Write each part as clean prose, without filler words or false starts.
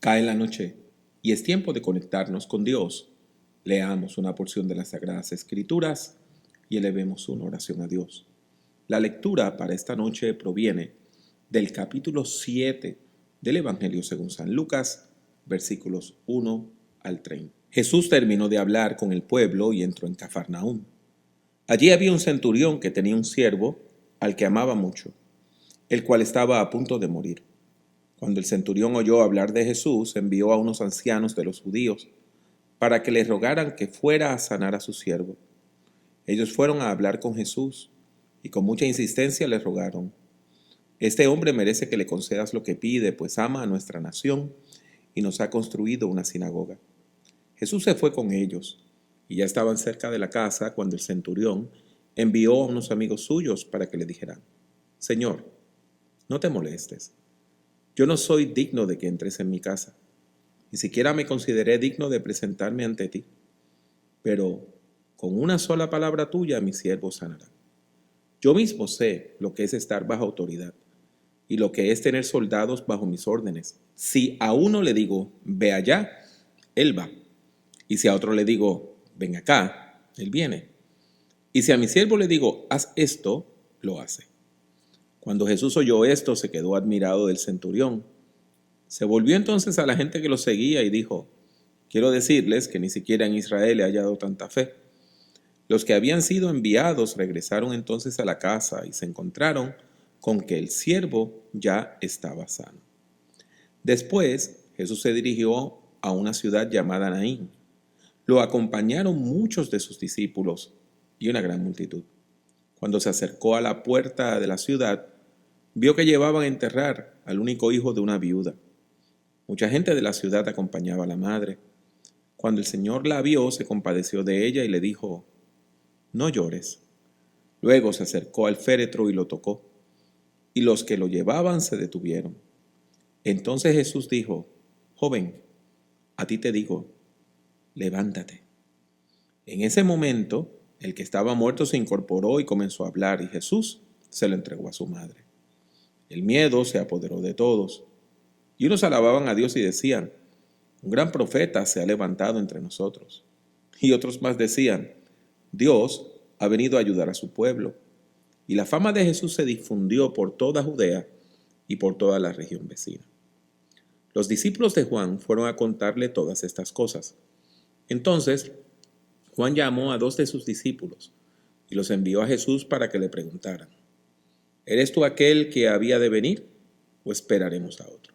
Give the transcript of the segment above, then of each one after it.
Cae la noche y es tiempo de conectarnos con Dios. Leamos una porción de las Sagradas Escrituras y elevemos una oración a Dios. La lectura para esta noche proviene del capítulo 7 del Evangelio según San Lucas, versículos 1 al 30. Jesús terminó de hablar con el pueblo y entró en Cafarnaúm. Allí había un centurión que tenía un siervo al que amaba mucho, el cual estaba a punto de morir. Cuando el centurión oyó hablar de Jesús, envió a unos ancianos de los judíos para que le rogaran que fuera a sanar a su siervo. Ellos fueron a hablar con Jesús y con mucha insistencia le rogaron: este hombre merece que le concedas lo que pide, pues ama a nuestra nación y nos ha construido una sinagoga. Jesús se fue con ellos y ya estaban cerca de la casa cuando el centurión envió a unos amigos suyos para que le dijeran: Señor, no te molestes. Yo no soy digno de que entres en mi casa. Ni siquiera me consideré digno de presentarme ante ti. Pero con una sola palabra tuya mi siervo sanará. Yo mismo sé lo que es estar bajo autoridad y lo que es tener soldados bajo mis órdenes. Si a uno le digo, ve allá, él va. Y si a otro le digo, ven acá, él viene. Y si a mi siervo le digo, haz esto, lo hace. Cuando Jesús oyó esto, se quedó admirado del centurión. Se volvió entonces a la gente que lo seguía y dijo: quiero decirles que ni siquiera en Israel he hallado tanta fe. Los que habían sido enviados regresaron entonces a la casa y se encontraron con que el siervo ya estaba sano. Después Jesús se dirigió a una ciudad llamada Naín. Lo acompañaron muchos de sus discípulos y una gran multitud. Cuando se acercó a la puerta de la ciudad, vio que llevaban a enterrar al único hijo de una viuda. Mucha gente de la ciudad acompañaba a la madre. Cuando el Señor la vio, se compadeció de ella y le dijo: no llores. Luego se acercó al féretro y lo tocó, y los que lo llevaban se detuvieron. Entonces Jesús dijo: joven, a ti te digo, levántate. En ese momento, el que estaba muerto se incorporó y comenzó a hablar, y Jesús se lo entregó a su madre. El miedo se apoderó de todos, y unos alababan a Dios y decían: un gran profeta se ha levantado entre nosotros. Y otros más decían: Dios ha venido a ayudar a su pueblo. Y la fama de Jesús se difundió por toda Judea y por toda la región vecina. Los discípulos de Juan fueron a contarle todas estas cosas. Entonces Juan llamó a dos de sus discípulos y los envió a Jesús para que le preguntaran: ¿eres tú aquel que había de venir o esperaremos a otro?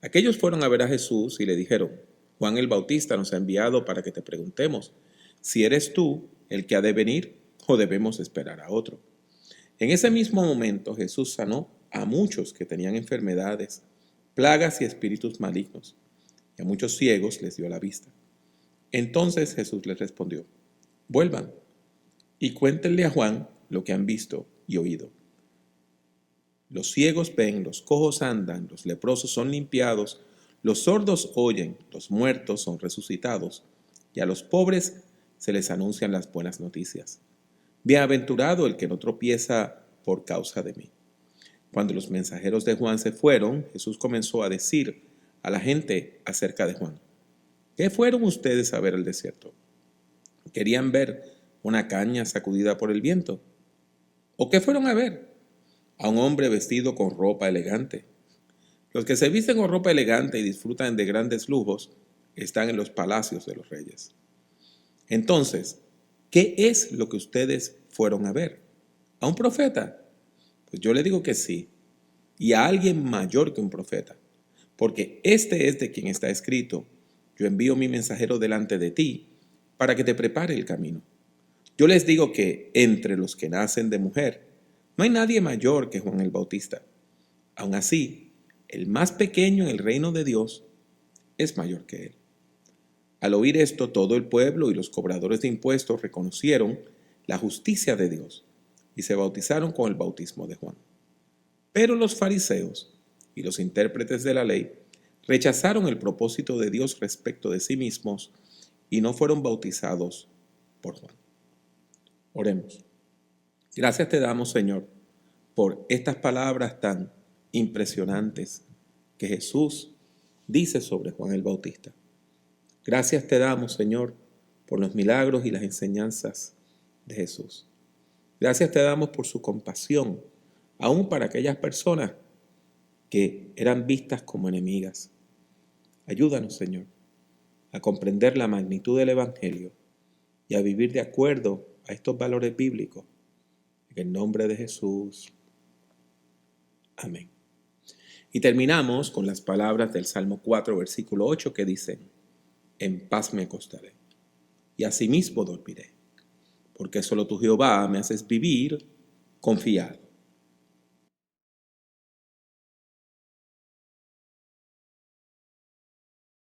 Aquellos fueron a ver a Jesús y le dijeron: Juan el Bautista nos ha enviado para que te preguntemos si eres tú el que ha de venir o debemos esperar a otro. En ese mismo momento Jesús sanó a muchos que tenían enfermedades, plagas y espíritus malignos, y a muchos ciegos les dio la vista. Entonces Jesús les respondió: vuelvan y cuéntenle a Juan lo que han visto y oído. Los ciegos ven, los cojos andan, los leprosos son limpiados, los sordos oyen, los muertos son resucitados, y a los pobres se les anuncian las buenas noticias. Bienaventurado el que no tropieza por causa de mí. Cuando los mensajeros de Juan se fueron, Jesús comenzó a decir a la gente acerca de Juan: ¿qué fueron ustedes a ver al desierto? ¿Querían ver una caña sacudida por el viento? ¿O qué fueron a ver? ¿A un hombre vestido con ropa elegante? Los que se visten con ropa elegante y disfrutan de grandes lujos están en los palacios de los reyes. Entonces, ¿qué es lo que ustedes fueron a ver? ¿A un profeta? Pues yo le digo que sí, y a alguien mayor que un profeta, porque este es de quien está escrito: yo envío mi mensajero delante de ti para que te prepare el camino. Yo les digo que entre los que nacen de mujer no hay nadie mayor que Juan el Bautista. Aun así, el más pequeño en el reino de Dios es mayor que él. Al oír esto, todo el pueblo y los cobradores de impuestos reconocieron la justicia de Dios y se bautizaron con el bautismo de Juan. Pero los fariseos y los intérpretes de la ley rechazaron el propósito de Dios respecto de sí mismos y no fueron bautizados por Juan. Oremos. Gracias te damos, Señor, por estas palabras tan impresionantes que Jesús dice sobre Juan el Bautista: gracias te damos, Señor, por los milagros y las enseñanzas de Jesús. Gracias te damos por su compasión, aún para aquellas personas que eran vistas como enemigas. Ayúdanos, Señor, a comprender la magnitud del Evangelio y a vivir de acuerdo a estos valores bíblicos. En el nombre de Jesús. Amén. Y terminamos con las palabras del Salmo 4, versículo 8, que dicen: en paz me acostaré y asimismo dormiré, porque solo tú, Jehová, me haces vivir confiado.